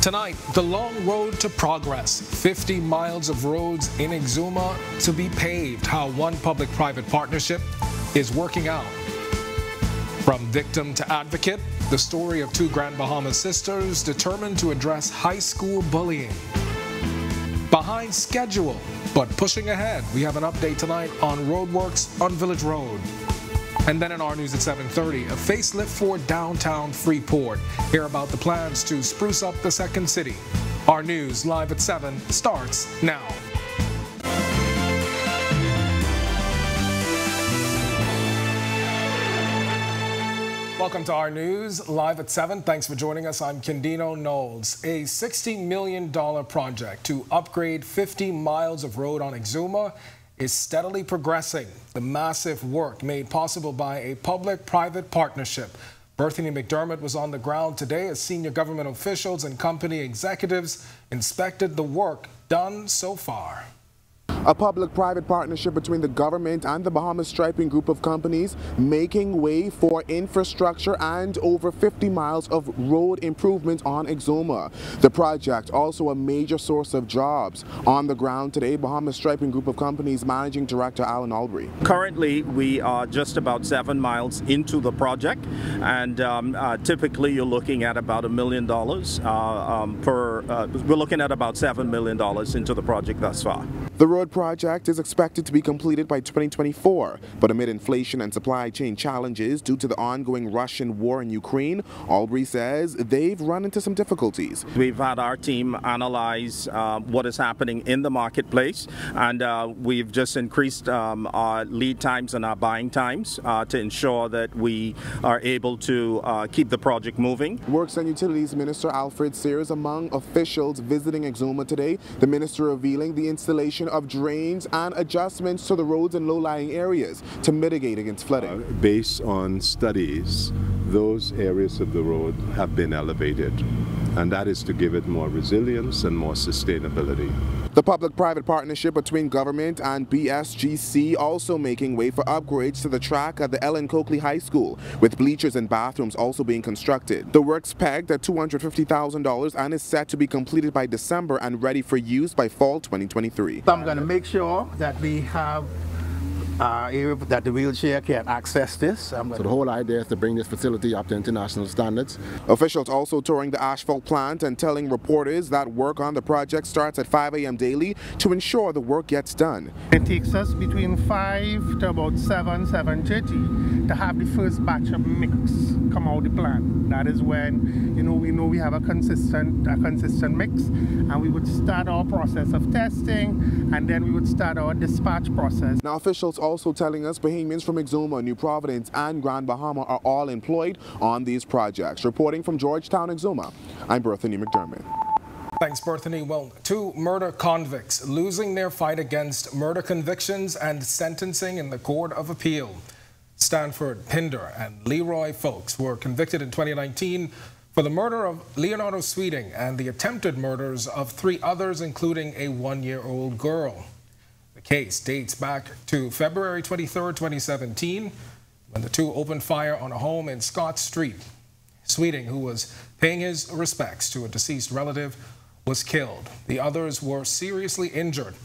Tonight, the long road to progress. 50 miles of roads in Exuma to be paved. How one public-private partnership is working out. From victim to advocate, the story of two Grand Bahamas sisters determined to address high school bullying. Behind schedule, but pushing ahead. We have an update tonight on roadworks on Village Road. And then in our news at 7:30, a facelift for downtown Freeport. Hear about the plans to spruce up the second city. Our news live at 7 starts now. Welcome to our news live at 7. Thanks for joining us. I'm Kendino Knowles. A $60 million project to upgrade 50 miles of road on Exuma is steadily progressing. The massive work made possible by a public-private partnership. Bethany McDermott was on the ground today as senior government officials and company executives inspected the work done so far. A public-private partnership between the government and the Bahamas Striping Group of companies making way for infrastructure and over 50 miles of road improvement on Exuma. The project also a major source of jobs. On the ground today, Bahamas Striping Group of companies Managing Director Alan Albury. Currently, we are just about 7 miles into the project, and typically you're looking at about $1 million we're looking at about $7 million into the project thus far. The road project is expected to be completed by 2024, but amid inflation and supply chain challenges due to the ongoing Russian war in Ukraine, Albury says they've run into some difficulties. We've had our team analyze what is happening in the marketplace, and we've just increased our lead times and our buying times to ensure that we are able to keep the project moving. Works and Utilities Minister Alfred Sears among officials visiting Exuma today, the minister revealing the installation of drains and adjustments to the roads in low-lying areas to mitigate against flooding. Based on studies, those areas of the road have been elevated, and that is to give it more resilience and more sustainability. The public-private partnership between government and BSGC also making way for upgrades to the track at the Ellen Coakley High School, with bleachers and bathrooms also being constructed. The work's pegged at $250,000 and is set to be completed by December and ready for use by fall 2023. I'm going to make sure that we have area that the wheelchair can access this. So the whole idea is to bring this facility up to international standards. Officials also touring the asphalt plant and telling reporters that work on the project starts at 5 a.m. daily to ensure the work gets done. It takes us between 5 to about 7:30 to have the first batch of mix come out the plant. That is when we know we have a consistent mix, and we would start our process of testing, and then we would start our dispatch process. Now officials also telling us Bahamians from Exuma, New Providence and Grand Bahama are all employed on these projects. Reporting from Georgetown, Exuma, I'm Bethany McDermott. Thanks, Bethany. Well, two murder convicts losing their fight against murder convictions and sentencing in the Court of Appeal. Stanford Pinder and Leroy Folks were convicted in 2019 for the murder of Leonardo Sweeting and the attempted murders of 3 others, including a 1-year-old girl. The case dates back to February 23, 2017, when the two opened fire on a home in Scott Street. Sweeting, who was paying his respects to a deceased relative, was killed. The others were seriously injured.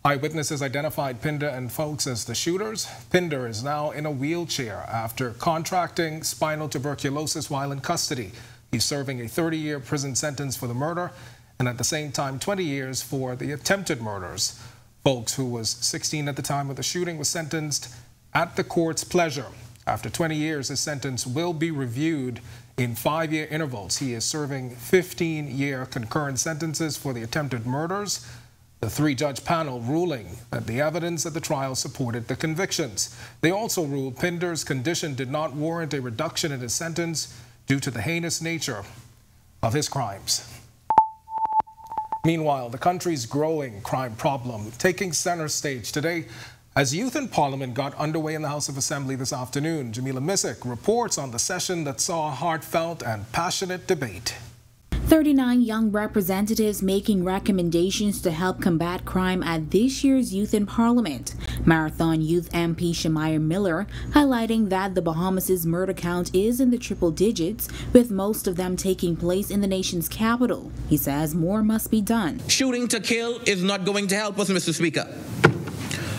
Eyewitnesses identified Pinder and Folks as the shooters. Pinder is now in a wheelchair after contracting spinal tuberculosis while in custody. He's serving a 30-year prison sentence for the murder and at the same time 20 years for the attempted murders. Folks, who was 16 at the time of the shooting, was sentenced at the court's pleasure. After 20 years, his sentence will be reviewed in 5-year intervals. He is serving 15-year concurrent sentences for the attempted murders. The 3-judge panel ruling that the evidence at the trial supported the convictions. They also ruled Pinder's condition did not warrant a reduction in his sentence due to the heinous nature of his crimes. Meanwhile, the country's growing crime problem taking center stage today as youth in Parliament got underway in the House of Assembly this afternoon. Jamila Missick reports on the session that saw a heartfelt and passionate debate. 39 young representatives making recommendations to help combat crime at this year's Youth in Parliament. Marathon Youth MP Shemaiah Miller highlighting that the Bahamas' murder count is in the triple digits, with most of them taking place in the nation's capital. He says more must be done. Shooting to kill is not going to help us, Mr. Speaker.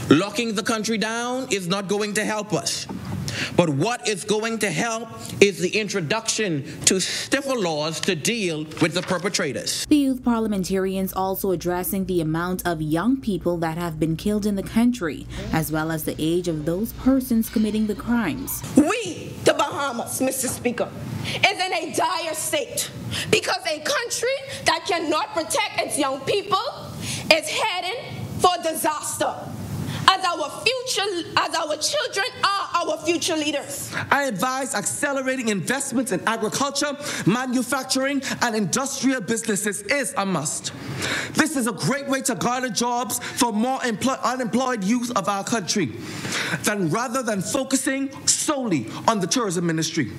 Locking the country down is not going to help us. But what is going to help is the introduction to stiffer laws to deal with the perpetrators. The youth parliamentarians also addressing the amount of young people that have been killed in the country, as well as the age of those persons committing the crimes. We, the Bahamas, Mr. Speaker, is in a dire state because a country that cannot protect its young people is heading for disaster. As our children are our future leaders. I advise accelerating investments in agriculture, manufacturing, and industrial businesses is a must. This is a great way to garner jobs for more unemployed youth of our country, rather than focusing solely on the tourism industry.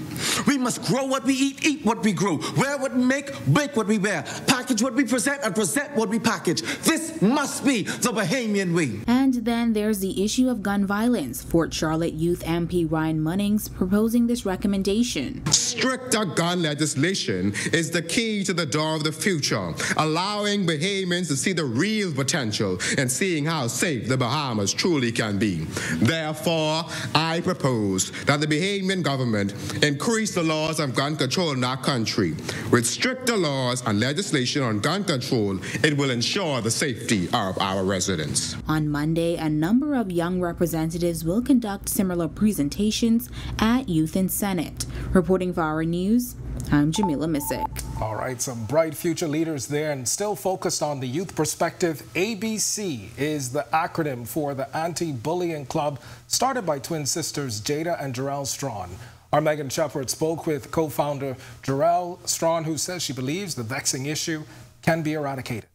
We must grow what we eat what we grow, wear what we make what we wear, package what we present, and present what we package. This must be the Bahamian way. And then there's the issue of gun violence. Fort Charlotte Youth MP Ryan Munnings proposing this recommendation. Stricter gun legislation is the key to the door of the future, allowing Bahamians to see the real potential and seeing how safe the Bahamas truly can be. Therefore, I propose that the Bahamian government increase the laws of gun control in our country. With stricter laws and legislation on gun control, it will ensure the safety of our residents. On Monday, a number of young representatives will conduct similar presentations at Youth and Senate. Reporting for Our News, I'm Jamila Missick. All right, some bright future leaders there, and still focused on the youth perspective. ABC is the acronym for the Anti-Bullying Club, started by twin sisters Jada and Jarrell Strawn. Our Megan Shepard spoke with co-founder Jarrell Strawn, who says she believes the vexing issue can be eradicated.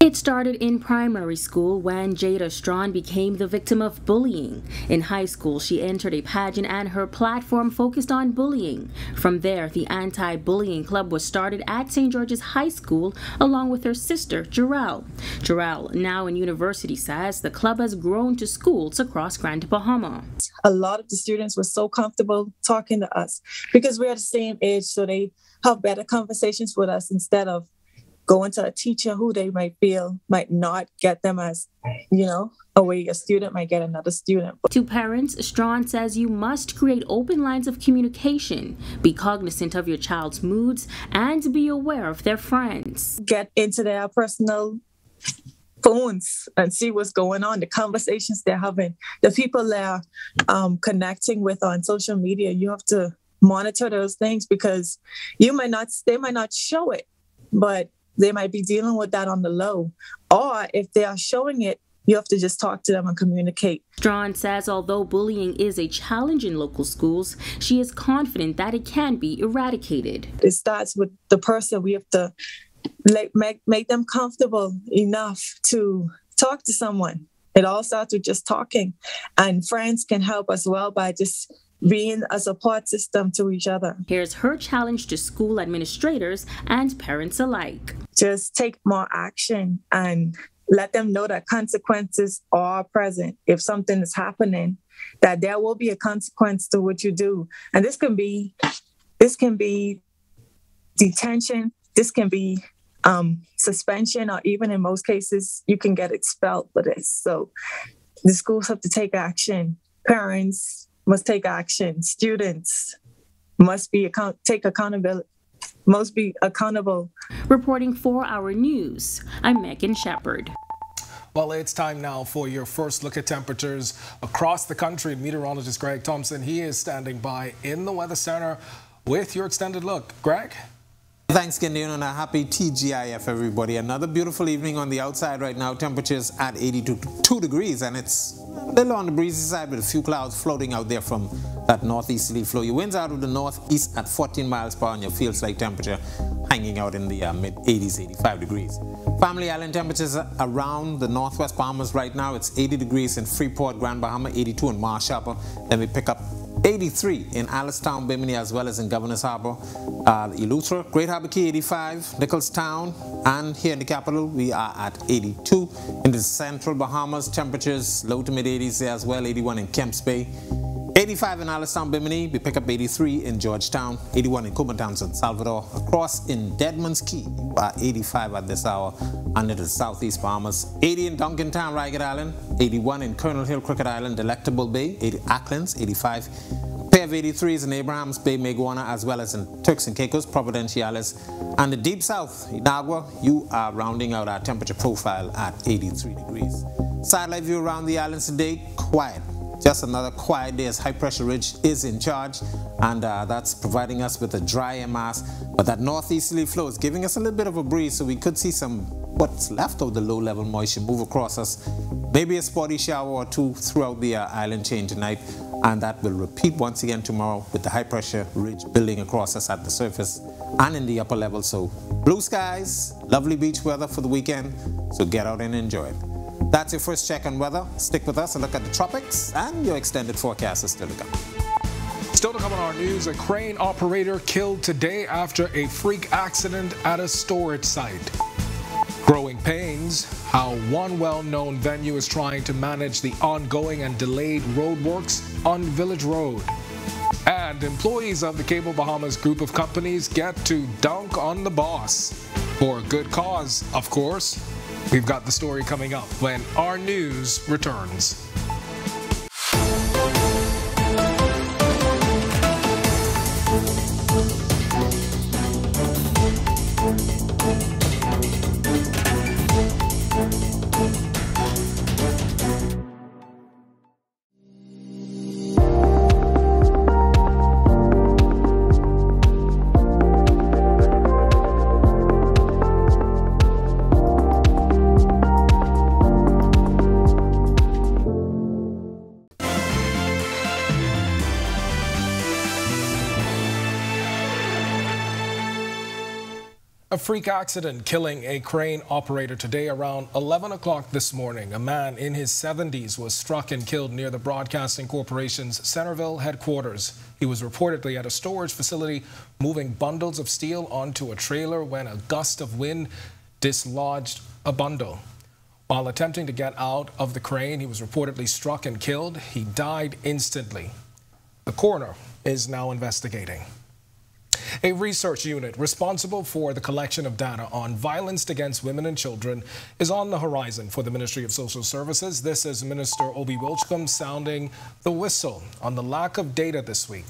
It started in primary school when Jada Strawn became the victim of bullying. In high school, she entered a pageant and her platform focused on bullying. From there, the Anti-Bullying Club was started at St. George's High School along with her sister, Jarrell. Jarrell, now in university, says the club has grown to schools across Grand Bahama. A lot of the students were so comfortable talking to us because we're the same age, so they have better conversations with us instead of going to a teacher who they might feel might not get them as, a way a student might get another student. To parents, Strawn says you must create open lines of communication, be cognizant of your child's moods, and be aware of their friends. Get into their personal phones and see what's going on, the conversations they're having, the people they're connecting with on social media. You have to monitor those things because they might not show it, but they might be dealing with that on the low. Or if they are showing it, you have to just talk to them and communicate. Strawn says although bullying is a challenge in local schools, she is confident that it can be eradicated. It starts with the person. We have to make them comfortable enough to talk to someone. It all starts with just talking. And friends can help as well by just being a support system to each other. Here's her challenge to school administrators and parents alike. Just take more action and let them know that consequences are present. If something is happening, that there will be a consequence to what you do. And this can be detention, this can be suspension, or even in most cases, you can get expelled for this. So the schools have to take action. Parents must take action. Students must be accountable. Reporting for Our News, I'm Megan Shepard. Well, it's time now for your first look at temperatures across the country. Meteorologist Greg Thompson, he is standing by in the Weather Center with your extended look. Greg? Thanks, Gideon, and a happy TGIF, everybody. Another beautiful evening on the outside right now. Temperatures at 82 degrees, and it's a little on the breezy side with a few clouds floating out there from that northeasterly flow. Your winds out of the northeast at 14 miles per hour, and your feels like temperature hanging out in the mid-80s, 85 degrees. Family Island temperatures around the northwest Bahamas right now. It's 80 degrees in Freeport, Grand Bahama, 82 in Marsh Harbour. Then we pick up 83 in Allenstown, Bimini, as well as in Governor's Harbor, Eleuthera, Great Harbor Key 85, Nicholstown, and here in the capital we are at 82. In the central Bahamas, temperatures low to mid 80s there as well, 81 in Kemps Bay, 85 in Allenstown, Bimini, we pick up 83 in Georgetown, 81 in Cubantown, San Salvador. Across in Deadman's Key, you are 85 at this hour under the southeast Bahamas, 80 in Duncantown, Ragged Island, 81 in Colonel Hill, Crooked Island, Delectable Bay, 80 Acklands, 85. Pair of 83s in Abrahams Bay, Maguana, as well as in Turks and Caicos, Providenciales, and the deep south, Inagua, you are rounding out our temperature profile at 83 degrees. Satellite view around the islands today, quiet. Just another quiet day as high pressure ridge is in charge, and that's providing us with a dry air mass, but that northeasterly flow is giving us a little bit of a breeze, so we could see some what's left of the low level moisture move across us, maybe a spotty shower or two throughout the island chain tonight, and that will repeat once again tomorrow with the high pressure ridge building across us at the surface and in the upper level. So blue skies, lovely beach weather for the weekend, so get out and enjoy it. That's your first check on weather. Stick with us and look at the tropics, and your extended forecast is still to come. Still to come on our news, a crane operator killed today after a freak accident at a storage site. Growing pains, how one well-known venue is trying to manage the ongoing and delayed roadworks on Village Road. And employees of the Cable Bahamas group of companies get to dunk on the boss. For a good cause, of course. We've got the story coming up when Our News returns. A freak accident killing a crane operator today around 11 o'clock this morning. A man in his 70s was struck and killed near the Broadcasting Corporation's Centerville headquarters. He was reportedly at a storage facility moving bundles of steel onto a trailer when a gust of wind dislodged a bundle. While attempting to get out of the crane, he was reportedly struck and killed. He died instantly. The coroner is now investigating. A research unit responsible for the collection of data on violence against women and children is on the horizon for the Ministry of Social Services. This is Minister Obi Wilchcombe sounding the whistle on the lack of data this week.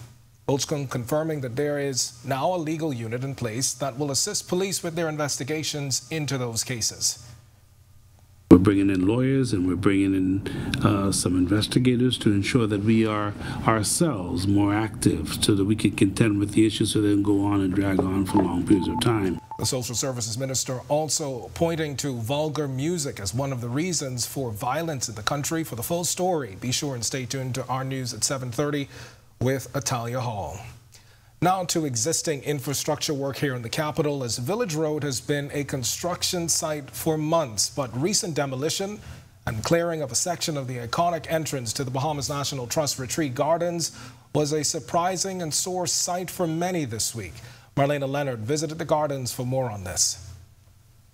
Wilchcombe confirming that there is now a legal unit in place that will assist police with their investigations into those cases. We're bringing in lawyers and we're bringing in some investigators to ensure that we are ourselves more active so that we can contend with the issues so they don't go on and drag on for long periods of time. The Social Services Minister also pointing to vulgar music as one of the reasons for violence in the country. For the full story, be sure and stay tuned to Our News at 7:30 with Atalia Hall. Now to existing infrastructure work here in the capital, as Village Road has been a construction site for months, but recent demolition and clearing of a section of the iconic entrance to the Bahamas National Trust Retreat Gardens was a surprising and sore sight for many this week. Marlena Leonard visited the gardens for more on this.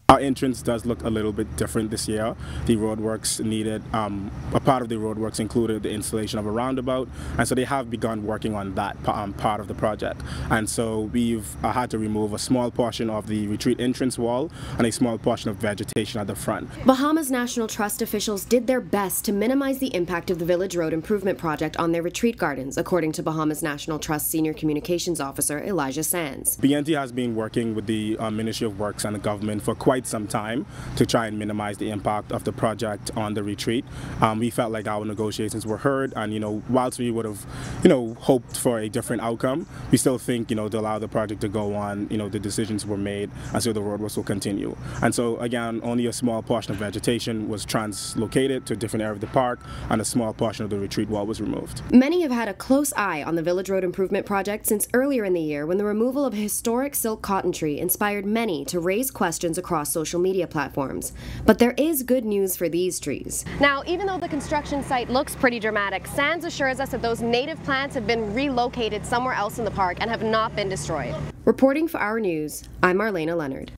Our entrance does look a little bit different this year. The roadworks needed, a part of the roadworks included the installation of a roundabout, and so they have begun working on that part of the project. And so we've had to remove a small portion of the retreat entrance wall and a small portion of vegetation at the front. Bahamas National Trust officials did their best to minimize the impact of the Village Road Improvement Project on their retreat gardens, according to Bahamas National Trust Senior Communications Officer Elijah Sands. BNT has been working with the Ministry of Works and the government for quite some time to try and minimize the impact of the project on the retreat. We felt like our negotiations were heard, and whilst we would have hoped for a different outcome, we still think to allow the project to go on, the decisions were made, and so the roadworks will continue. And so again, only a small portion of vegetation was translocated to a different area of the park, and a small portion of the retreat wall was removed. Many have had a close eye on the Village Road Improvement Project since earlier in the year, when the removal of a historic silk cotton tree inspired many to raise questions across across social media platforms. But there is good news for these trees. Now, even though the construction site looks pretty dramatic, Sands assures us that those native plants have been relocated somewhere else in the park and have not been destroyed. Reporting for Our News, I'm Marlena Leonard.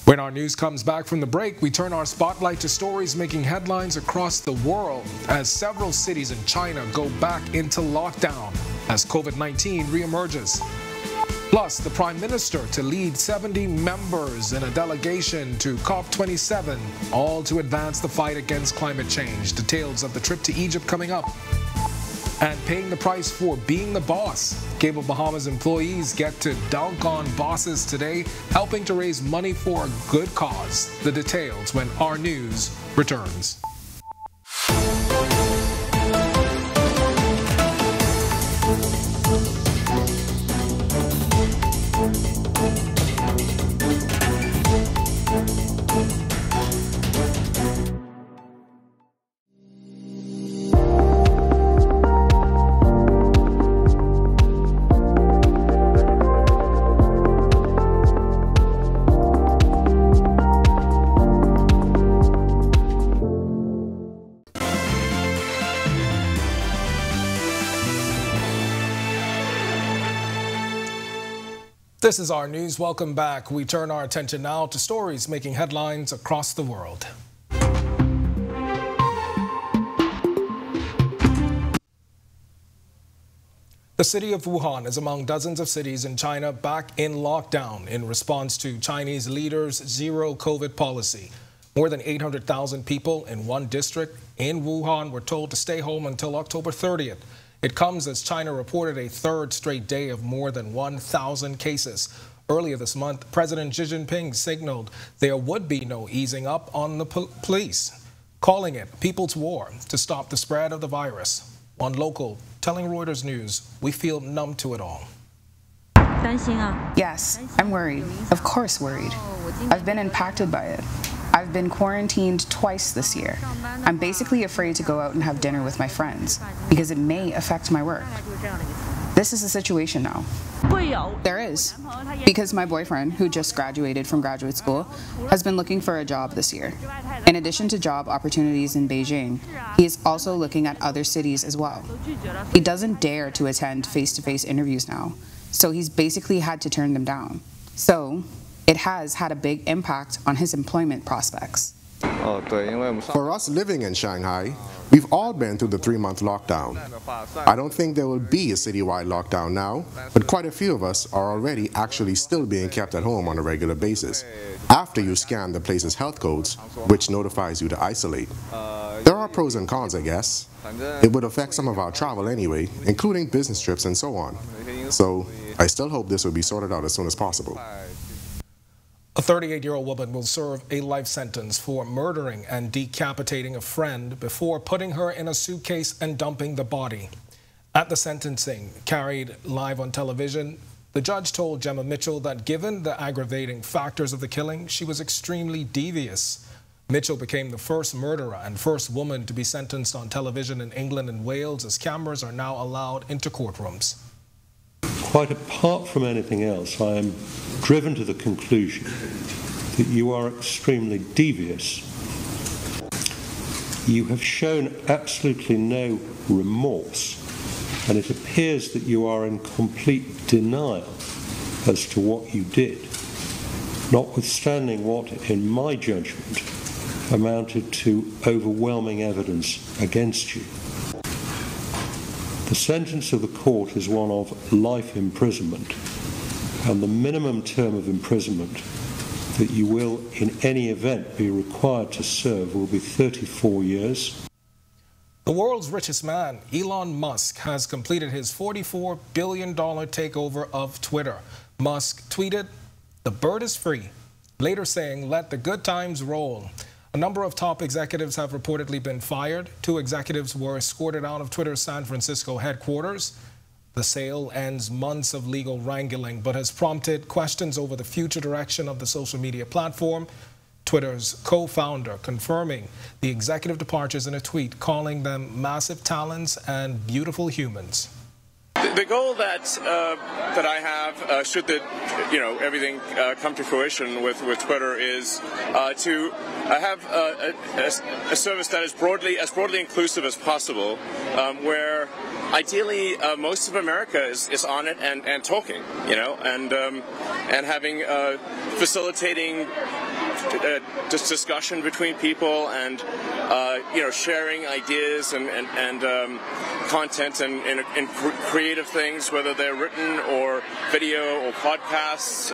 When our news comes back from the break, we turn our spotlight to stories making headlines across the world as several cities in China go back into lockdown as COVID-19 reemerges. Plus, the Prime Minister to lead 70 members in a delegation to COP27, all to advance the fight against climate change. Details of the trip to Egypt coming up. And paying the price for being the boss. Cable Bahamas employees get to dunk on bosses today, helping to raise money for a good cause. The details when Our News returns. This is Our News. Welcome back. We turn our attention now to stories making headlines across the world. The city of Wuhan is among dozens of cities in China back in lockdown in response to Chinese leaders' zero COVID policy. More than 800,000 people in one district in Wuhan were told to stay home until October 30th. It comes as China reported a third straight day of more than 1,000 cases. Earlier this month, President Xi Jinping signaled there would be no easing up on the police, calling it people's war to stop the spread of the virus. One local telling Reuters News, we feel numb to it all. Yes, I'm worried. Of course worried. I've been impacted by it. I've been quarantined twice this year. I'm basically afraid to go out and have dinner with my friends because it may affect my work. This is the situation now. There is, because my boyfriend, who just graduated from graduate school, has been looking for a job this year. In addition to job opportunities in Beijing, he is also looking at other cities as well. He doesn't dare to attend face-to-face interviews now, so he's basically had to turn them down. So, it has had a big impact on his employment prospects. For us living in Shanghai, we've all been through the 3-month lockdown. I don't think there will be a citywide lockdown now, but quite a few of us are already actually still being kept at home on a regular basis, after you scan the place's health codes, which notifies you to isolate. There are pros and cons, I guess. It would affect some of our travel anyway, including business trips and so on. So, I still hope this will be sorted out as soon as possible. A 38-year-old woman will serve a life sentence for murdering and decapitating a friend before putting her in a suitcase and dumping the body. At the sentencing, carried live on television, the judge told Gemma Mitchell that given the aggravating factors of the killing, she was extremely devious. Mitchell became the first murderer and first woman to be sentenced on television in England and Wales, as cameras are now allowed into courtrooms. Quite apart from anything else, I am driven to the conclusion that you are extremely devious. You have shown absolutely no remorse, and it appears that you are in complete denial as to what you did, notwithstanding what, in my judgment, amounted to overwhelming evidence against you. The sentence of the court is one of life imprisonment, and the minimum term of imprisonment that you will in any event be required to serve will be 34 years. The world's richest man, Elon Musk, has completed his $44 billion takeover of Twitter. Musk tweeted, "The bird is free," later saying, "Let the good times roll." A number of top executives have reportedly been fired. 2 executives were escorted out of Twitter's San Francisco headquarters. The sale ends months of legal wrangling, but has prompted questions over the future direction of the social media platform. Twitter's co-founder confirming the executive departures in a tweet, calling them massive talents and beautiful humans. The goal that I have, should everything come to fruition with Twitter, is to have a service that is as broadly inclusive as possible, where ideally most of America is on it and talking, and having facilitating just discussion between people and sharing ideas and content and creative things, whether they're written or video or podcasts.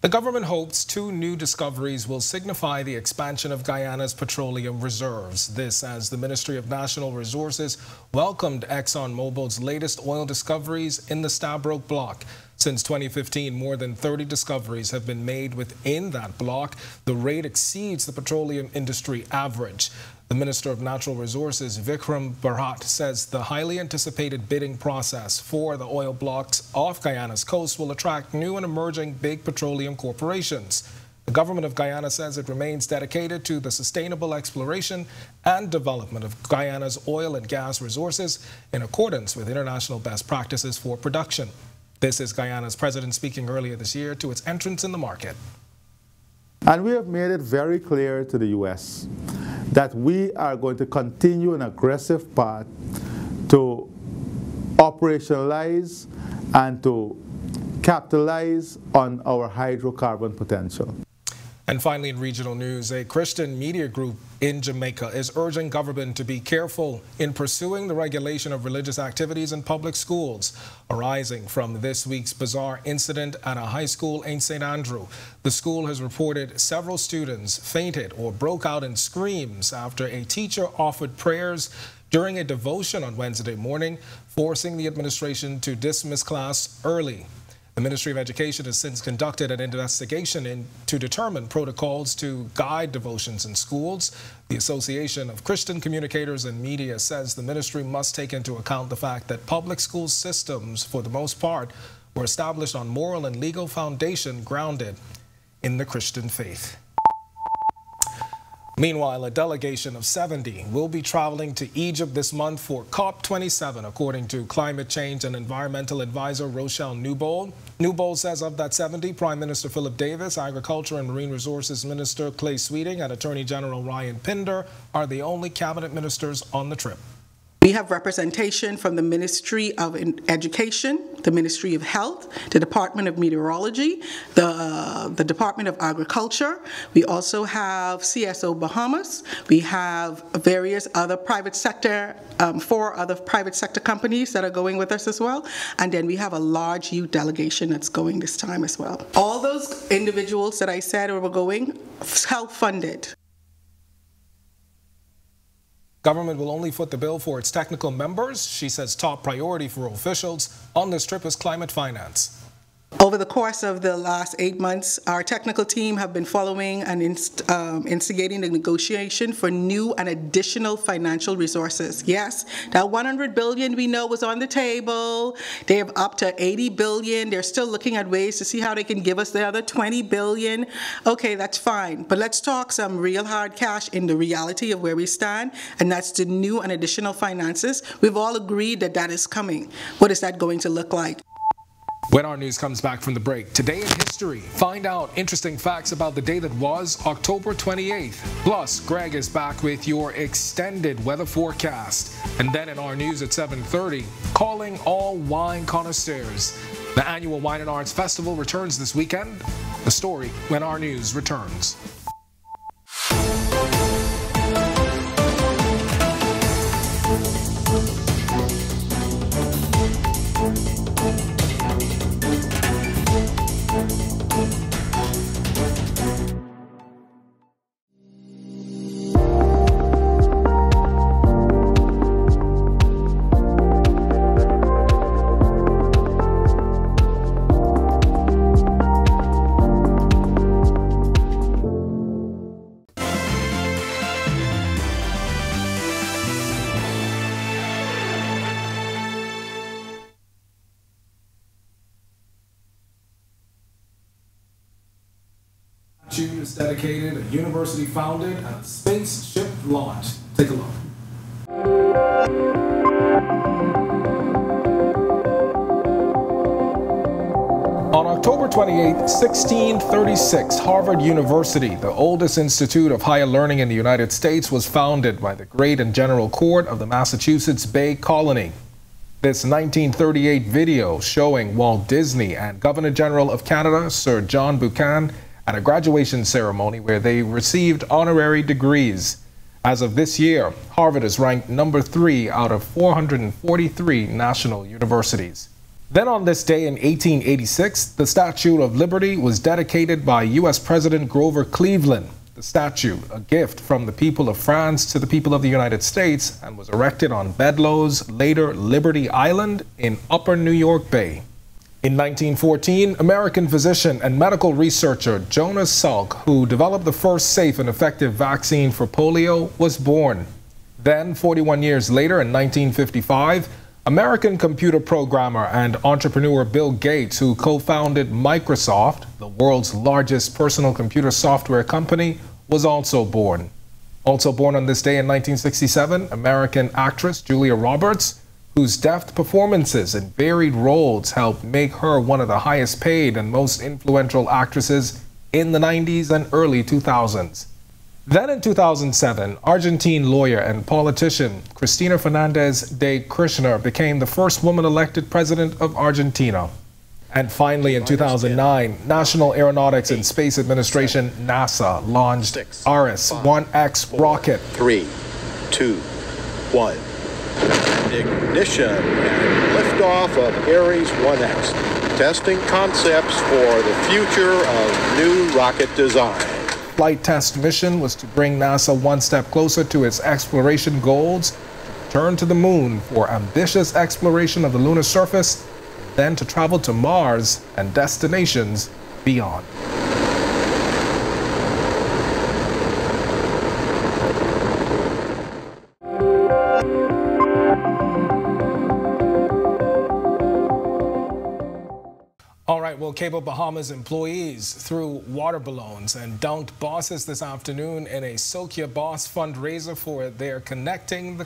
The government hopes 2 new discoveries will signify the expansion of Guyana's petroleum reserves. This as the Ministry of National Resources welcomed ExxonMobil's latest oil discoveries in the Stabroek Block. Since 2015, more than 30 discoveries have been made within that block. The rate exceeds the petroleum industry average. The Minister of Natural Resources, Vikram Bharat, says the highly anticipated bidding process for the oil blocks off Guyana's coast will attract new and emerging big petroleum corporations. The government of Guyana says it remains dedicated to the sustainable exploration and development of Guyana's oil and gas resources in accordance with international best practices for production. This is Guyana's president speaking earlier this year to its entrance in the market. And we have made it very clear to the U.S. that we are going to continue an aggressive path to operationalize and to capitalize on our hydrocarbon potential. And finally, in regional news, a Christian media group in Jamaica is urging government to be careful in pursuing the regulation of religious activities in public schools, arising from this week's bizarre incident at a high school in St. Andrew. The school has reported several students fainted or broke out in screams after a teacher offered prayers during a devotion on Wednesday morning, forcing the administration to dismiss class early. The Ministry of Education has since conducted an investigation to determine protocols to guide devotions in schools. The Association of Christian Communicators and Media says the ministry must take into account the fact that public school systems, for the most part, were established on moral and legal foundation grounded in the Christian faith. Meanwhile, a delegation of 70 will be traveling to Egypt this month for COP27, according to climate change and environmental advisor Rochelle Newbold. Newbold says of that 70, Prime Minister Philip Davis, Agriculture and Marine Resources Minister Clay Sweeting, and Attorney General Ryan Pinder are the only cabinet ministers on the trip. We have representation from the Ministry of Education, the Ministry of Health, the Department of Meteorology, the Department of Agriculture. We also have CSO Bahamas. We have various other private sector, 4 other private sector companies that are going with us as well. And then we have a large youth delegation that's going this time as well. All those individuals that I said were going, self-funded. Government will only foot the bill for its technical members. She says top priority for officials on this trip is climate finance. Over the course of the last 8 months, our technical team have been following and instigating the negotiation for new and additional financial resources. Yes, that $100 billion we know was on the table. They have up to $80 billion. They're still looking at ways to see how they can give us the other $20 billion. Okay, that's fine. But let's talk some real hard cash in the reality of where we stand, and that's the new and additional finances. We've all agreed that that is coming. What is that going to look like? When our news comes back from the break, today in history, find out interesting facts about the day that was October 28th. Plus, Greg is back with your extended weather forecast. And then in our news at 7:30, calling all wine connoisseurs. The annual Wine and Arts Festival returns this weekend. The story when our news returns. June is dedicated, a university founded, and a spaceship launched. Take a look. 28, 1636, Harvard University, the oldest institute of higher learning in the United States, was founded by the Great and General Court of the Massachusetts Bay Colony. This 1938 video showing Walt Disney and Governor General of Canada, Sir John Buchan, at a graduation ceremony where they received honorary degrees. As of this year, Harvard is ranked number 3 out of 443 national universities. Then on this day in 1886, the Statue of Liberty was dedicated by U.S. President Grover Cleveland. The statue, a gift from the people of France to the people of the United States, and was erected on Bedloe's, later Liberty Island in Upper New York Bay. In 1914, American physician and medical researcher Jonas Salk, who developed the first safe and effective vaccine for polio, was born. Then, 41 years later, in 1955, American computer programmer and entrepreneur Bill Gates, who co-founded Microsoft, the world's largest personal computer software company, was also born. Also born on this day in 1967, American actress Julia Roberts, whose deft performances in varied roles helped make her one of the highest paid and most influential actresses in the 90s and early 2000s. Then in 2007, Argentine lawyer and politician Cristina Fernandez de Kirchner became the first woman elected president of Argentina. And finally, in 2009, National Aeronautics and Space Administration, NASA, launched Ares-1X rocket. 3, 2, 1. Ignition and liftoff of Ares-1X. Testing concepts for the future of new rocket design. Flight test mission was to bring NASA one step closer to its exploration goals, to return to the moon for ambitious exploration of the lunar surface, then to travel to Mars and destinations beyond. All right, well, Cable Bahamas employees threw water balloons and dunked bosses this afternoon in a Soak Your Boss fundraiser for their Connecting the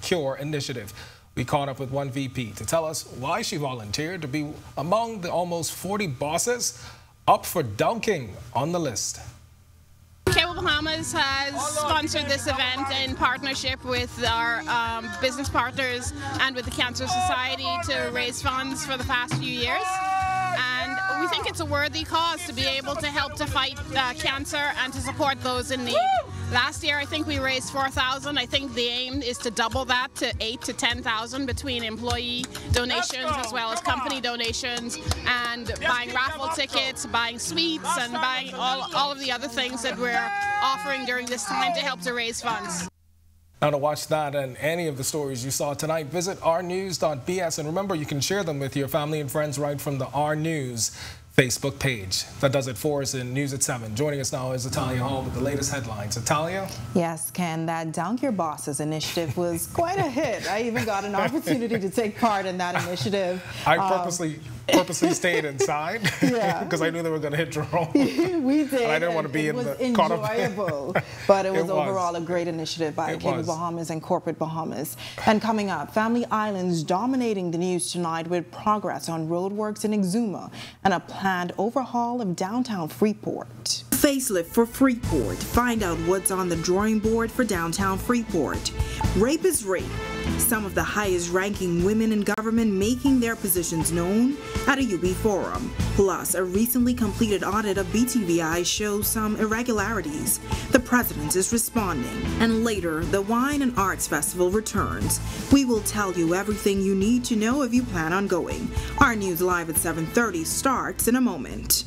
Cure initiative. We caught up with one VP to tell us why she volunteered to be among the almost 40 bosses up for dunking on the list. Cable Bahamas has sponsored this event in partnership with our business partners and with the Cancer Society to raise funds for the past few years. And we think it's a worthy cause to be able to help to fight cancer and to support those in need. Last year, I think we raised $4,000. I think the aim is to double that to $8,000 to $10,000 between employee donations as well as company donations, and buying raffle tickets, buying sweets, and buying all of the other things that we're offering during this time to help to raise funds. Now, to watch that and any of the stories you saw tonight, visit ournews.bs. And remember, you can share them with your family and friends right from the Our News Facebook page. That does it for us in News at 7. Joining us now is Italia Hall with the latest headlines. Italia? Yes, Ken, that Dunk Your Bosses initiative was quite a hit. I even got an opportunity to take part in that initiative. I purposely stayed inside because I knew they were going to hit Jerome. We did. And I didn't want to be caught up. Enjoyable, but it was overall a great initiative by Cable Bahamas and Corporate Bahamas. And coming up, Family Islands dominating the news tonight with progress on roadworks in Exuma and a planned overhaul of downtown Freeport. Facelift for Freeport. Find out what's on the drawing board for downtown Freeport. Rape is rape. Some of the highest ranking women in government making their positions known at a UB forum. Plus, a recently completed audit of BTVI shows some irregularities. The president is responding. And later, the Wine and Arts Festival returns. We will tell you everything you need to know if you plan on going. Our news live at 7:30 starts in a moment.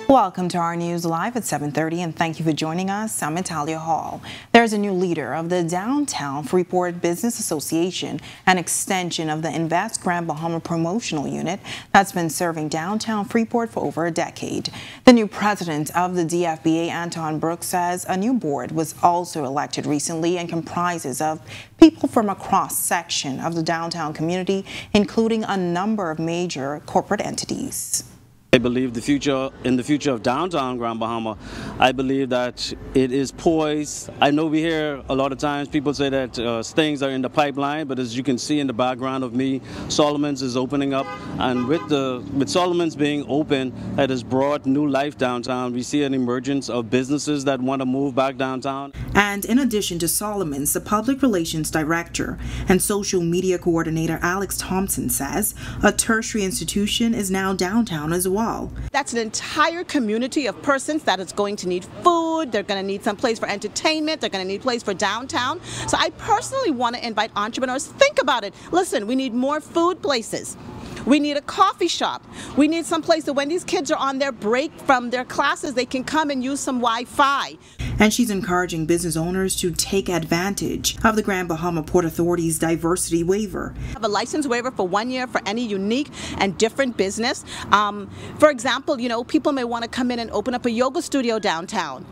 Welcome to our news live at 7:30, and thank you for joining us. I'm Natalia Hall. There's a new leader of the Downtown Freeport Business Association, an extension of the Invest Grand Bahama promotional unit that's been serving downtown Freeport for over a decade. The new president of the DFBA, Anton Brooks, says a new board was also elected recently and comprises of people from a cross-section of the downtown community, including a number of major corporate entities. I believe in the future of downtown Grand Bahama, I believe that it is poised. I know we hear a lot of times people say that things are in the pipeline, but as you can see in the background of me, Solomon's is opening up, and with Solomon's being open, that has brought new life downtown. We see an emergence of businesses that want to move back downtown. And in addition to Solomon's, the Public Relations Director and Social Media Coordinator Alex Thompson says a tertiary institution is now downtown as well. That's an entire community of persons that is going to need food, they're going to need some place for entertainment, they're going to need a place for downtown. So I personally want to invite entrepreneurs, think about it. Listen, we need more food places. We need a coffee shop. We need some place that when these kids are on their break from their classes, they can come and use some Wi-Fi. And she's encouraging business owners to take advantage of the Grand Bahama Port Authority's diversity waiver. Have a license waiver for 1 year for any unique and different business. For example, people may want to come in and open up a yoga studio downtown,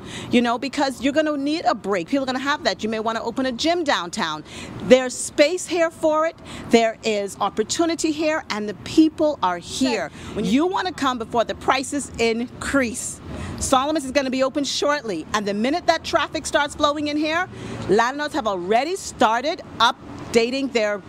because you're going to need a break. People are going to have that. You may want to open a gym downtown. There's space here for it. There is opportunity here, and the people are here. When you want to come before the prices increase. Solomon's is going to be open shortly, and the minute that traffic starts flowing in here, landlords have already started updating their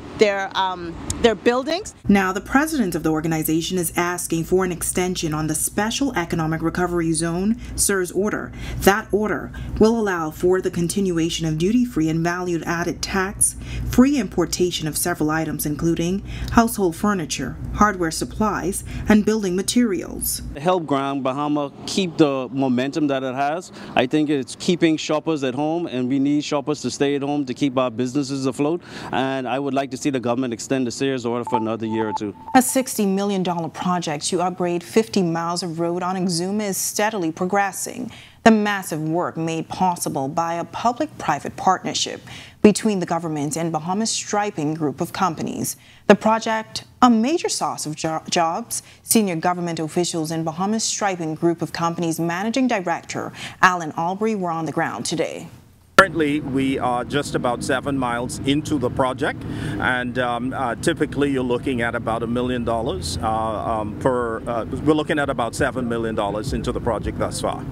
buildings. Now, the president of the organization is asking for an extension on the Special Economic Recovery Zone SERS order. That order will allow for the continuation of duty-free and value-added tax-free importation of several items, including household furniture, hardware supplies, and building materials. Help Grand Bahama keep the momentum that it has. I think it's keeping shoppers at home, and we need shoppers to stay at home to keep our businesses afloat. And I would like to see the government extend the SERS order for another year or two. A $60 million project to upgrade 50 miles of road on Exuma is steadily progressing. The massive work made possible by a public-private partnership between the government and Bahamas Striping Group of companies. The project, a major source of jobs. Senior government officials in Bahamas Striping Group of companies Managing Director Alan Albury were on the ground today. Currently, we are just about 7 miles into the project, and typically you're looking at about $1 million we're looking at about $7 million into the project thus far.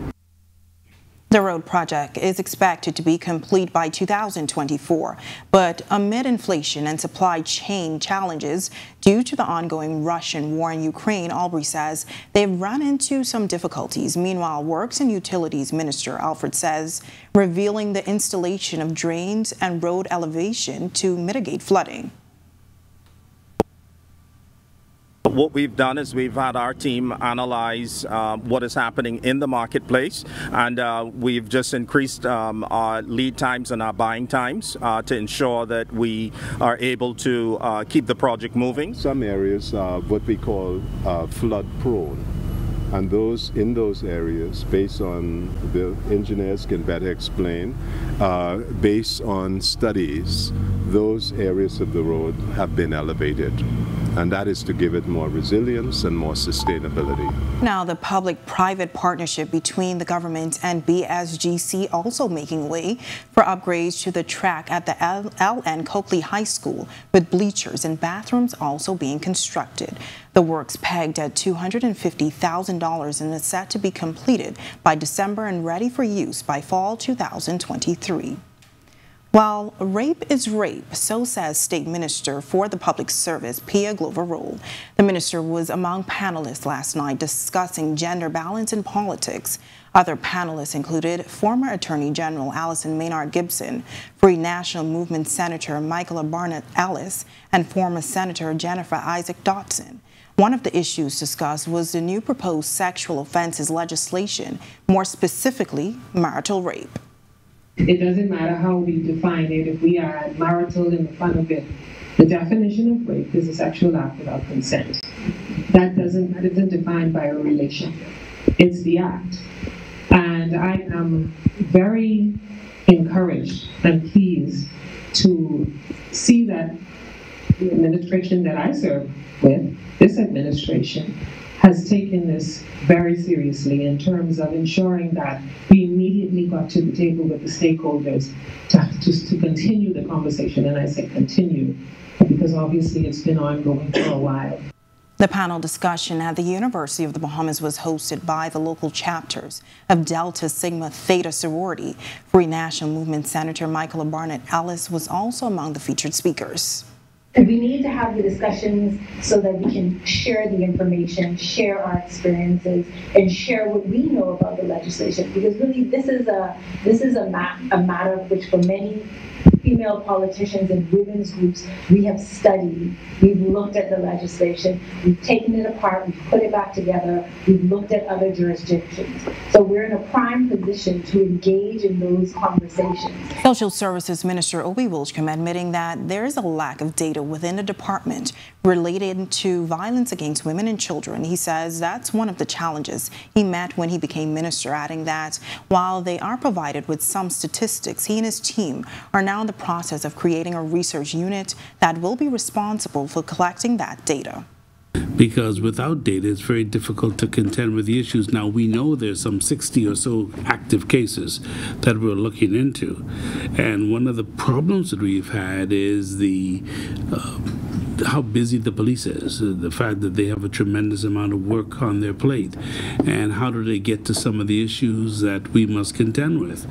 The road project is expected to be complete by 2024, but amid inflation and supply chain challenges due to the ongoing Russian war in Ukraine, Albury says they've run into some difficulties. Meanwhile, Works and Utilities Minister Alfred says revealing the installation of drains and road elevation to mitigate flooding. What we've done is we've had our team analyze what is happening in the marketplace, and we've just increased our lead times and our buying times to ensure that we are able to keep the project moving. Some areas are what we call flood prone, and in those areas, based on the engineers can better explain, based on studies, those areas of the road have been elevated. And that is to give it more resilience and more sustainability. Now, the public-private partnership between the government and BSGC also making way for upgrades to the track at the L.N. Coakley High School, with bleachers and bathrooms also being constructed. The work's pegged at $250,000 and is set to be completed by December and ready for use by fall 2023. While rape is rape, so says State Minister for the Public Service, Pia Glover-Roll. The minister was among panelists last night discussing gender balance in politics. Other panelists included former Attorney General Allison Maynard Gibson, Free National Movement Senator Michaela Barnett Ellis, and former Senator Jennifer Isaac Dotson. One of the issues discussed was the new proposed sexual offenses legislation, more specifically marital rape. It doesn't matter how we define it, if we add marital in the front of it. The definition of rape is a sexual act without consent. That isn't defined by a relationship. It's the act. And I am very encouraged and pleased to see that the administration that I serve with, this administration, has taken this very seriously in terms of ensuring that we immediately got to the table with the stakeholders to continue the conversation. And I say continue because obviously it's been ongoing for a while. The panel discussion at the University of the Bahamas was hosted by the local chapters of Delta Sigma Theta sorority. Free National Movement Senator Michaela Barnett Ellis was also among the featured speakers. We need to have the discussions so that we can share the information, share our experiences, and share what we know about the legislation. Because really, this is a matter which, for many female politicians and women's groups, we have studied. We've looked at the legislation. We've taken it apart. We've put it back together. We've looked at other jurisdictions. So we're in a prime position to engage in those conversations. Social Services Minister Obi Wilchcombe admitting that there is a lack of data within the department related to violence against women and children. He says that's one of the challenges he met when he became minister, adding that while they are provided with some statistics, he and his team are now in the process of creating a research unit that will be responsible for collecting that data. Because without data, it's very difficult to contend with the issues. Now, we know there's some 60 or so active cases that we're looking into. And one of the problems that we've had is how busy the police is, the fact that they have a tremendous amount of work on their plate, and how do they get to some of the issues that we must contend with.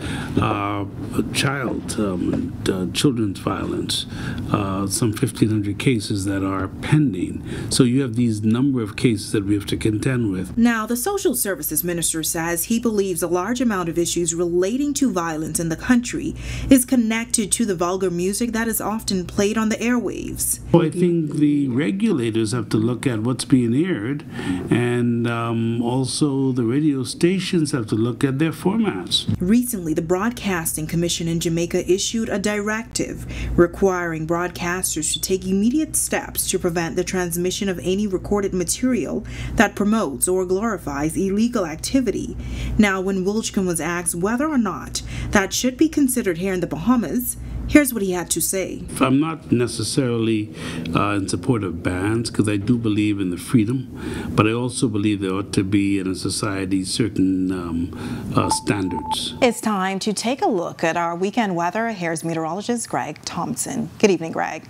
Children's violence, some 1,500 cases that are pending. So you have these number of cases that we have to contend with. Now, the Social Services Minister says he believes a large amount of issues relating to violence in the country is connected to the vulgar music that is often played on the airwaves. Well, I think the regulators have to look at what's being aired, and also the radio stations have to look at their formats. Recently, the Broadcasting Commission in Jamaica issued a directive requiring broadcasters to take immediate steps to prevent the transmission of any recorded material that promotes or glorifies illegal activity. Now, when Wilchcombe was asked whether or not that should be considered here in the Bahamas, here's what he had to say. I'm not necessarily in support of bans, because I do believe in the freedom, but I also believe there ought to be in a society certain standards. It's time to take a look at our weekend weather. Here's meteorologist Greg Thompson. Good evening, Greg.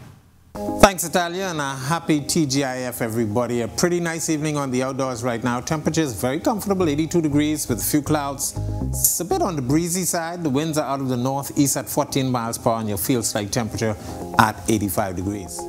Thanks, Natalia, and a happy TGIF, everybody. A pretty nice evening on the outdoors right now. Temperatures very comfortable, 82 degrees with a few clouds. It's a bit on the breezy side. The winds are out of the northeast at 14 miles per hour, and your field slight temperature at 85 degrees.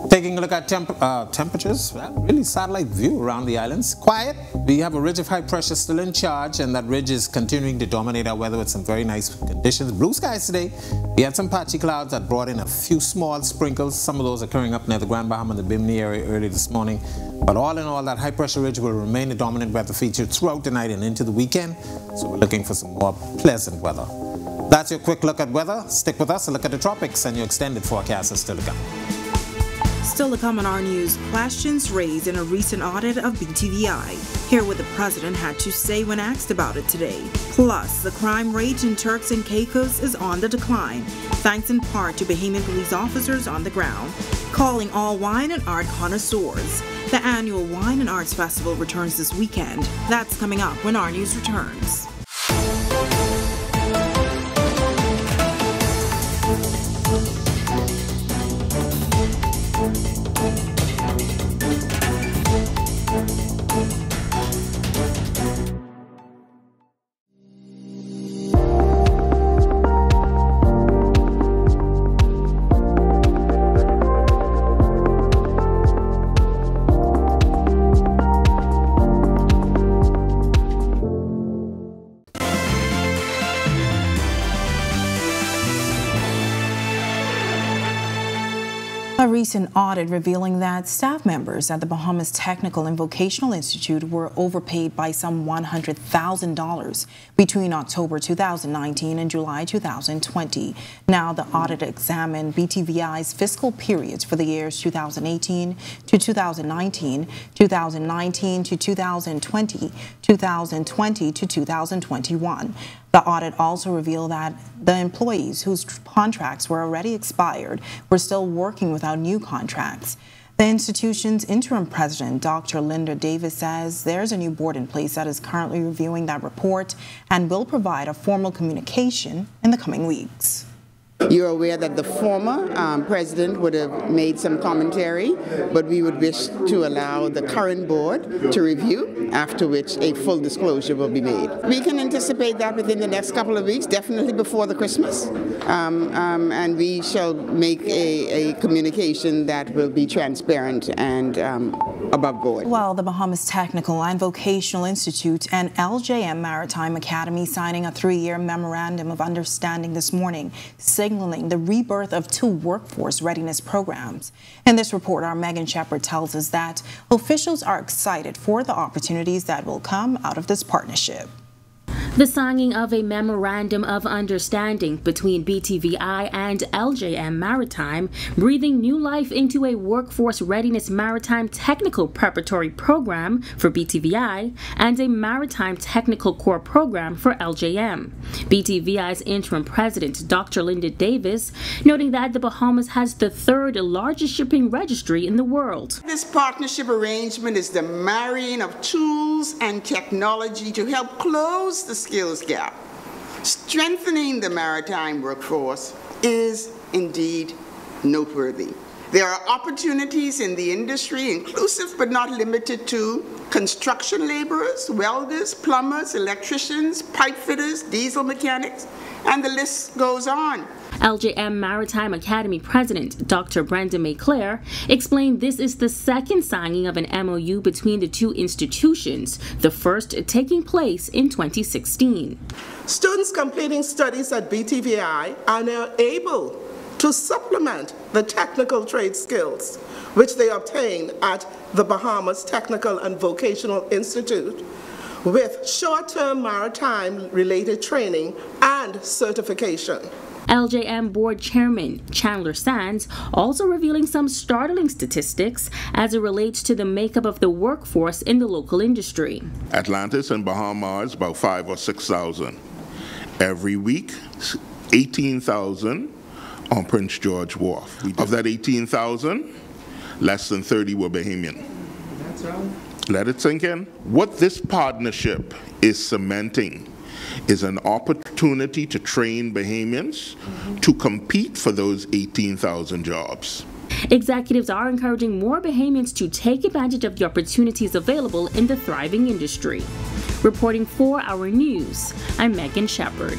Taking a look at temperatures, well, really satellite view around the islands. Quiet. We have a ridge of high pressure still in charge, and that ridge is continuing to dominate our weather with some very nice conditions. Blue skies today. We had some patchy clouds that brought in a few small sprinkles. Some of those occurring up near the Grand Bahama and the Bimini area early this morning. But all in all, that high pressure ridge will remain the dominant weather feature throughout the night and into the weekend. So we're looking for some more pleasant weather. That's your quick look at weather. Stick with us and look at the tropics, and your extended forecast is still to come. Still to come on our news, questions raised in a recent audit of BTVI. Hear what the president had to say when asked about it today. Plus, the crime rate in Turks and Caicos is on the decline, thanks in part to Bahamian police officers on the ground, calling all wine and art connoisseurs. The annual Wine and Arts Festival returns this weekend. That's coming up when Our News returns. A recent audit revealing that staff members at the Bahamas Technical and Vocational Institute were overpaid by some $100,000 between October 2019 and July 2020. Now, the audit examined BTVI's fiscal periods for the years 2018 to 2019, 2019 to 2020, 2020 to 2021. The audit also revealed that the employees whose contracts were already expired were still working without new contracts. The institution's interim president, Dr. Linda Davis, says there's a new board in place that is currently reviewing that report and will provide a formal communication in the coming weeks. You're aware that the former president would have made some commentary, but we would wish to allow the current board to review, after which a full disclosure will be made. We can anticipate that within the next couple of weeks, definitely before the Christmas, and we shall make a communication that will be transparent and above board. Well, the Bahamas Technical and Vocational Institute and LJM Maritime Academy signing a 3-year memorandum of understanding this morning, signaling the rebirth of 2 workforce readiness programs. In this report, our Megan Shepard tells us that officials are excited for the opportunities that will come out of this partnership. The signing of a memorandum of understanding between BTVI and LJM Maritime, breathing new life into a workforce readiness maritime technical preparatory program for BTVI and a maritime technical core program for LJM. BTVI's interim president, Dr. Linda Davis, noting that the Bahamas has the 3rd largest shipping registry in the world. This partnership arrangement is the marrying of tools and technology to help close the skills gap. Strengthening the maritime workforce is indeed noteworthy. There are opportunities in the industry, inclusive but not limited to construction laborers, welders, plumbers, electricians, pipe fitters, diesel mechanics, and the list goes on. LJM Maritime Academy President Dr. Brenda May-Claire explained this is the 2nd signing of an MOU between the 2 institutions, the first taking place in 2016. Students completing studies at BTVI are now able to supplement the technical trade skills which they obtain at the Bahamas Technical and Vocational Institute with short-term maritime-related training and certification. LJM Board Chairman Chandler Sands also revealing some startling statistics as it relates to the makeup of the workforce in the local industry. Atlantis and Bahamas, about 5,000 or 6,000. Every week, 18,000 on Prince George Wharf. Of that 18,000, less than 30 were Bahamian. That's right. Let it sink in. What this partnership is cementing is an opportunity to train Bahamians to compete for those 18,000 jobs. Executives are encouraging more Bahamians to take advantage of the opportunities available in the thriving industry. Reporting for Our News, I'm Megan Shepard.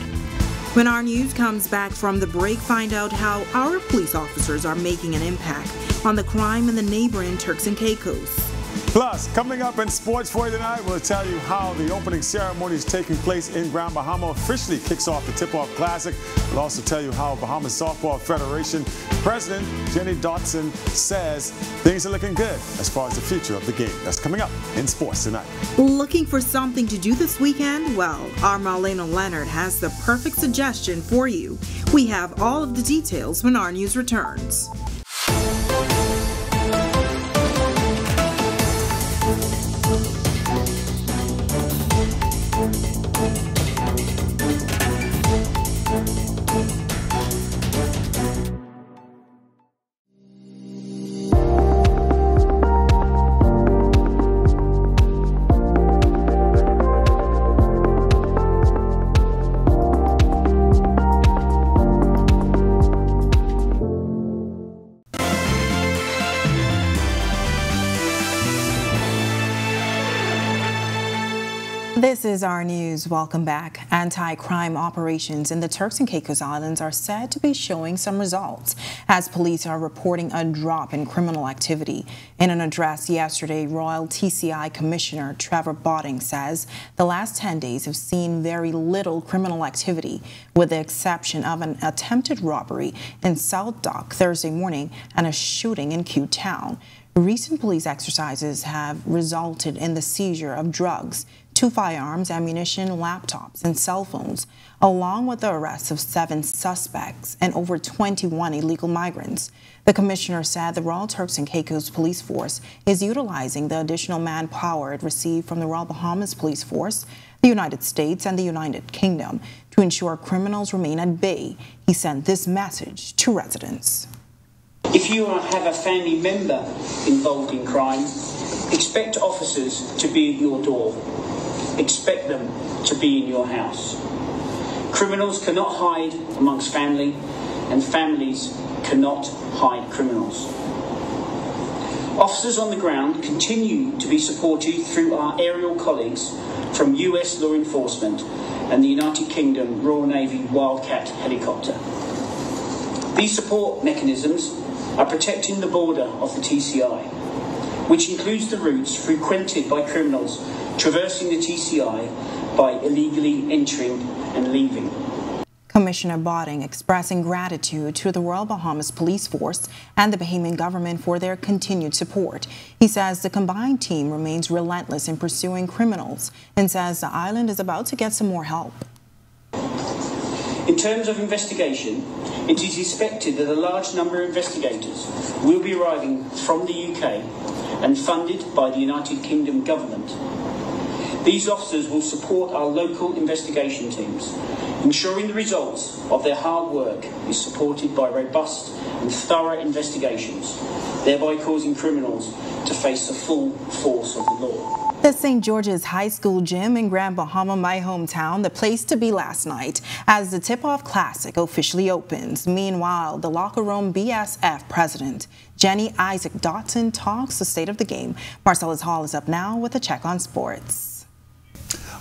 When our news comes back from the break, find out how our police officers are making an impact on the crime in the neighboring Turks and Caicos. Plus, coming up in Sports for You tonight, we'll tell you how the opening ceremony is taking place in Grand Bahama officially kicks off the Tip-Off Classic. We'll also tell you how Bahamas Softball Federation President Jenny Dotson says things are looking good as far as the future of the game. That's coming up in Sports tonight. Looking for something to do this weekend? Well, our Marlena Leonard has the perfect suggestion for you. We have all of the details when our news returns. This is our news. Welcome back. Anti-crime operations in the Turks and Caicos Islands are said to be showing some results as police are reporting a drop in criminal activity. In an address yesterday, Royal TCI Commissioner Trevor Botting says the last 10 days have seen very little criminal activity, with the exception of an attempted robbery in South Dock Thursday morning and a shooting in Q Town. Recent police exercises have resulted in the seizure of drugs, 2 firearms, ammunition, laptops, and cell phones, along with the arrest of 7 suspects and over 21 illegal migrants. The commissioner said the Royal Turks and Caicos Police Force is utilizing the additional manpower it received from the Royal Bahamas Police Force, the United States, and the United Kingdom to ensure criminals remain at bay. He sent this message to residents. If you have a family member involved in crime, expect officers to be at your door. Expect them to be in your house. Criminals cannot hide amongst family, and families cannot hide criminals. Officers on the ground continue to be supported through our aerial colleagues from US law enforcement and the United Kingdom Royal Navy Wildcat helicopter. These support mechanisms are protecting the border of the TCI, which includes the routes frequented by criminals traversing the TCI by illegally entering and leaving. Commissioner Botting expressing gratitude to the Royal Bahamas Police Force and the Bahamian government for their continued support. He says the combined team remains relentless in pursuing criminals and says the island is about to get some more help. In terms of investigation, it is expected that a large number of investigators will be arriving from the UK and funded by the United Kingdom government. These officers will support our local investigation teams, ensuring the results of their hard work is supported by robust and thorough investigations, thereby causing criminals to face the full force of the law. The St. George's High School gym in Grand Bahama, my hometown, the place to be last night as the Tip-Off Classic officially opens. Meanwhile, the locker room BSF president, Jenny Isaac Dotson, talks the state of the game. Marcellus Hall is up now with a check on sports.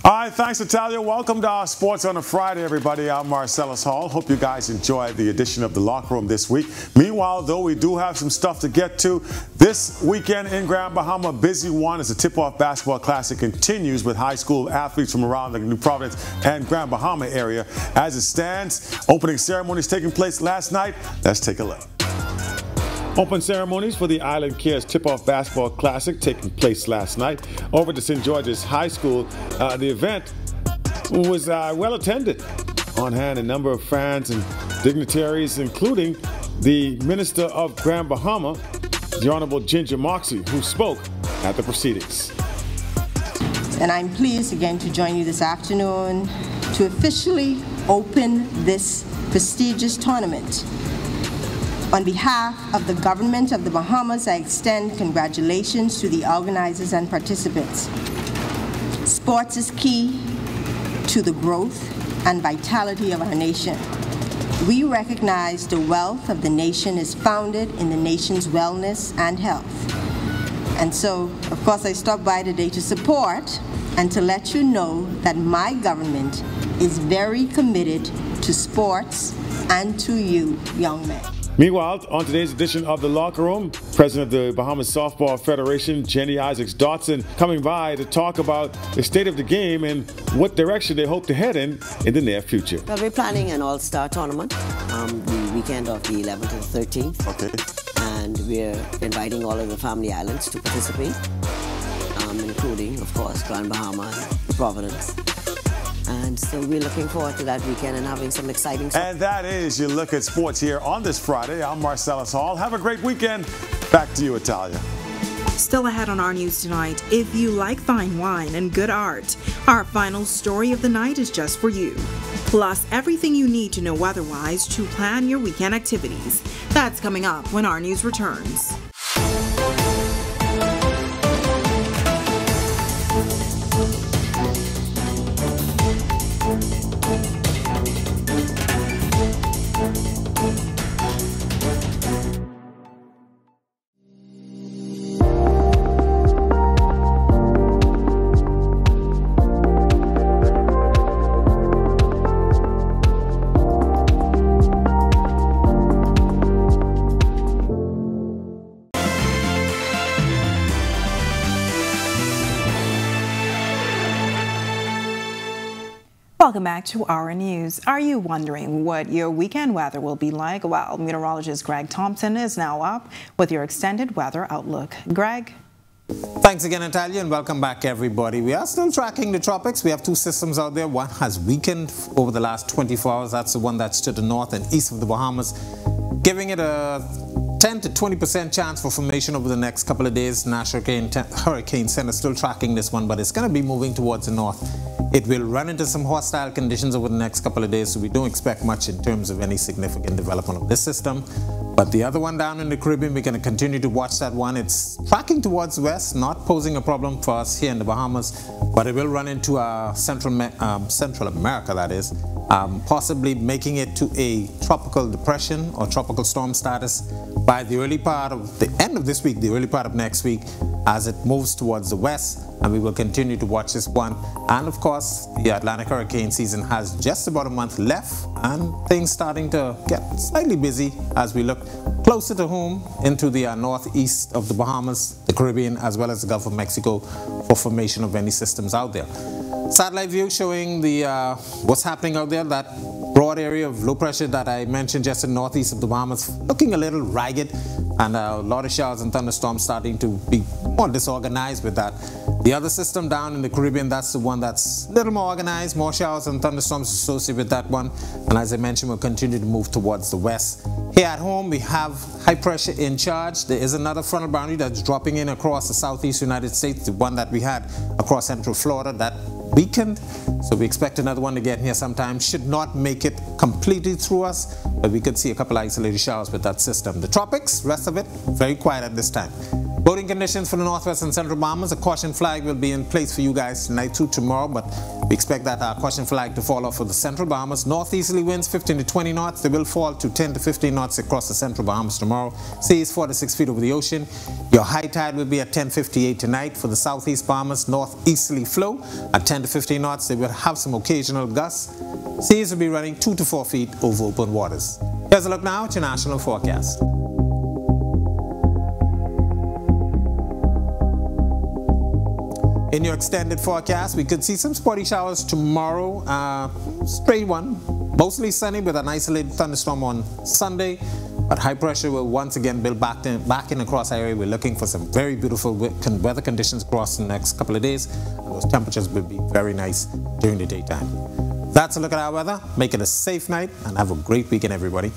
All right, thanks, Natalia. Welcome to our Sports on a Friday, everybody. I'm Marcellus Hall. Hope you guys enjoyed the edition of the Locker Room this week. Meanwhile, though, we do have some stuff to get to. This weekend in Grand Bahama, busy one as the Tip-Off Basketball Classic continues with high school athletes from around the New Providence and Grand Bahama area. As it stands, opening ceremonies taking place last night. Let's take a look. Open ceremonies for the Island Cares Tip-Off Basketball Classic taking place last night over to St. George's High School. The event was well attended. On hand, a number of fans and dignitaries, including the Minister of Grand Bahama, the Honorable Ginger Moxie, who spoke at the proceedings. And I'm pleased again to join you this afternoon to officially open this prestigious tournament. On behalf of the government of the Bahamas, I extend congratulations to the organizers and participants. Sports is key to the growth and vitality of our nation. We recognize the wealth of the nation is founded in the nation's wellness and health. And so, of course, I stopped by today to support and to let you know that my government is very committed to sports and to you, young men. Meanwhile, on today's edition of The Locker Room, President of the Bahamas Softball Federation, Jenny Isaac Dotson, coming by to talk about the state of the game and what direction they hope to head in the near future. Well, we're planning an all-star tournament the weekend of the 11th and 13th. Okay. And we're inviting all of the family islands to participate, including, of course, Grand Bahama and Providence. And so we're looking forward to that weekend and having some exciting stuff. And that is your look at sports here on this Friday. I'm Marcellus Hall. Have a great weekend. Back to you, Italia. Still ahead on our news tonight, if you like fine wine and good art, our final story of the night is just for you. Plus, everything you need to know weather-wise to plan your weekend activities. That's coming up when our news returns. Welcome back to Our News. Are you wondering what your weekend weather will be like? Well, meteorologist Greg Thompson is now up with your extended weather outlook. Greg? Thanks again, Natalia, and welcome back, everybody. We are still tracking the tropics. We have two systems out there. One has weakened over the last 24 hours. That's the one that's to the north and east of the Bahamas, giving it a 10 to 20% chance for formation over the next couple of days. National Hurricane Center still tracking this one, but it's going to be moving towards the north. It will run into some hostile conditions over the next couple of days, so we don't expect much in terms of any significant development of this system. But the other one down in the Caribbean, we're going to continue to watch that one. It's tracking towards the west, not posing a problem for us here in the Bahamas, but it will run into Central America, that is, possibly making it to a tropical depression or tropical storm status by the early part of the end of this week, the early part of next week, as it moves towards the west. And we will continue to watch this one. And of course, the Atlantic hurricane season has just about a month left, and things starting to get slightly busy as we look closer to home into the northeast of the Bahamas, the Caribbean, as well as the Gulf of Mexico for formation of any systems out there. Satellite view showing the what's happening out there. That broad area of low pressure that I mentioned just in northeast of the Bahamas looking a little ragged, and a lot of showers and thunderstorms starting to be more disorganized with that. The other system down in the Caribbean, that's the one that's a little more organized, more showers and thunderstorms associated with that one. And as I mentioned, we'll continue to move towards the west. Here at home, we have high pressure in charge. There is another frontal boundary that's dropping in across the southeast United States, the one that we had across central Florida that weakened. So we expect another one to get here sometime. Should not make it completely through us, but we could see a couple isolated showers with that system. The tropics, rest of it, very quiet at this time. Boating conditions for the northwest and central Bahamas. A caution flag will be in place for you guys tonight to tomorrow, but we expect that caution flag to fall off for the central Bahamas. Northeasterly winds 15 to 20 knots. They will fall to 10 to 15 knots across the central Bahamas tomorrow. Seas 4 to 6 feet over the ocean. Your high tide will be at 10:58 tonight for the southeast Bahamas. Northeasterly flow at 10 to 15 knots. They will have some occasional gusts. Seas will be running 2 to 4 feet over open waters. Here's a look now at your national forecast. In your extended forecast, we could see some spotty showers tomorrow, straight one, mostly sunny with an isolated thunderstorm on Sunday, but high pressure will once again build back in across our area. We're looking for some very beautiful weather conditions across the next couple of days, and those temperatures will be very nice during the daytime. That's a look at our weather. Make it a safe night and have a great weekend, everybody.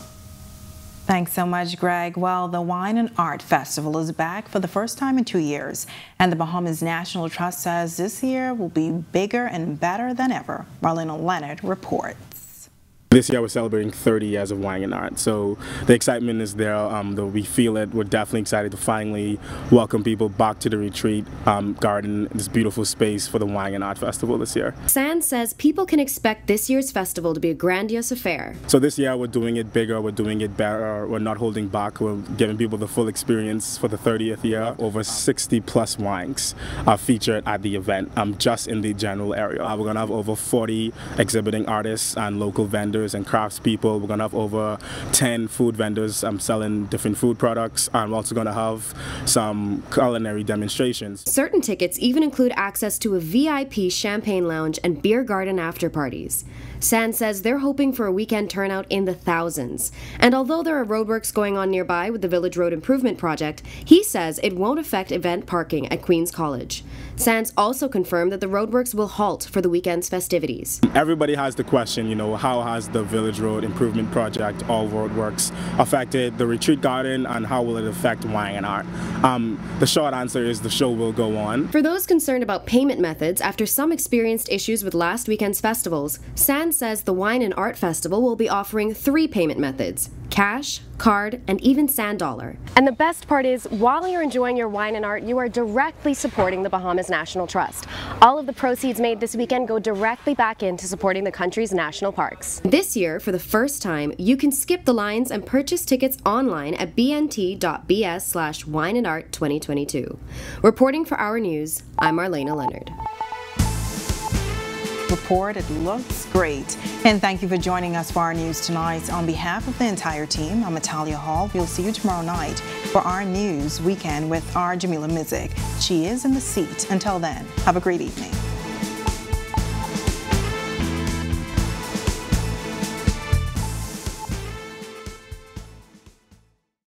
Thanks so much, Greg. Well, the Wine and Art Festival is back for the first time in 2 years, and the Bahamas National Trust says this year will be bigger and better than ever. Marlena Leonard reports. This year we're celebrating 30 years of wine and art, so the excitement is there. Though we feel it, we're definitely excited to finally welcome people back to the retreat garden, this beautiful space for the Wine and Art Festival this year. Sands says people can expect this year's festival to be a grandiose affair. So this year we're doing it bigger, we're doing it better, we're not holding back, we're giving people the full experience for the 30th year. Over 60 plus wines are featured at the event, just in the general area. We're going to have over 40 exhibiting artists and local vendors and craftspeople. We're going to have over 10 food vendors selling different food products, and we're also going to have some culinary demonstrations. Certain tickets even include access to a VIP champagne lounge and beer garden after parties. Sands says they're hoping for a weekend turnout in the thousands. And although there are roadworks going on nearby with the Village Road Improvement Project, he says it won't affect event parking at Queen's College. Sands also confirmed that the roadworks will halt for the weekend's festivities. Everybody has the question, you know, how has the Village Road Improvement Project, all roadworks, affected the retreat garden, and how will it affect wine and art? The short answer is the show will go on. For those concerned about payment methods after some experienced issues with last weekend's festivals, Sands says the Wine and Art Festival will be offering 3 payment methods: cash, card, and even sand dollar. And the best part is, while you're enjoying your wine and art, you are directly supporting the Bahamas National Trust. All of the proceeds made this weekend go directly back into supporting the country's national parks. This year, for the first time, you can skip the lines and purchase tickets online at bnt.bs/wineandart2022. Reporting for Our News, I'm Marlena Leonard. Report. It looks great. And thank you for joining us for Our News tonight. On behalf of the entire team, I'm Natalia Hall. We'll see you tomorrow night for Our News Weekend with our Jamila Mizik. She is in the seat. Until then, have a great evening.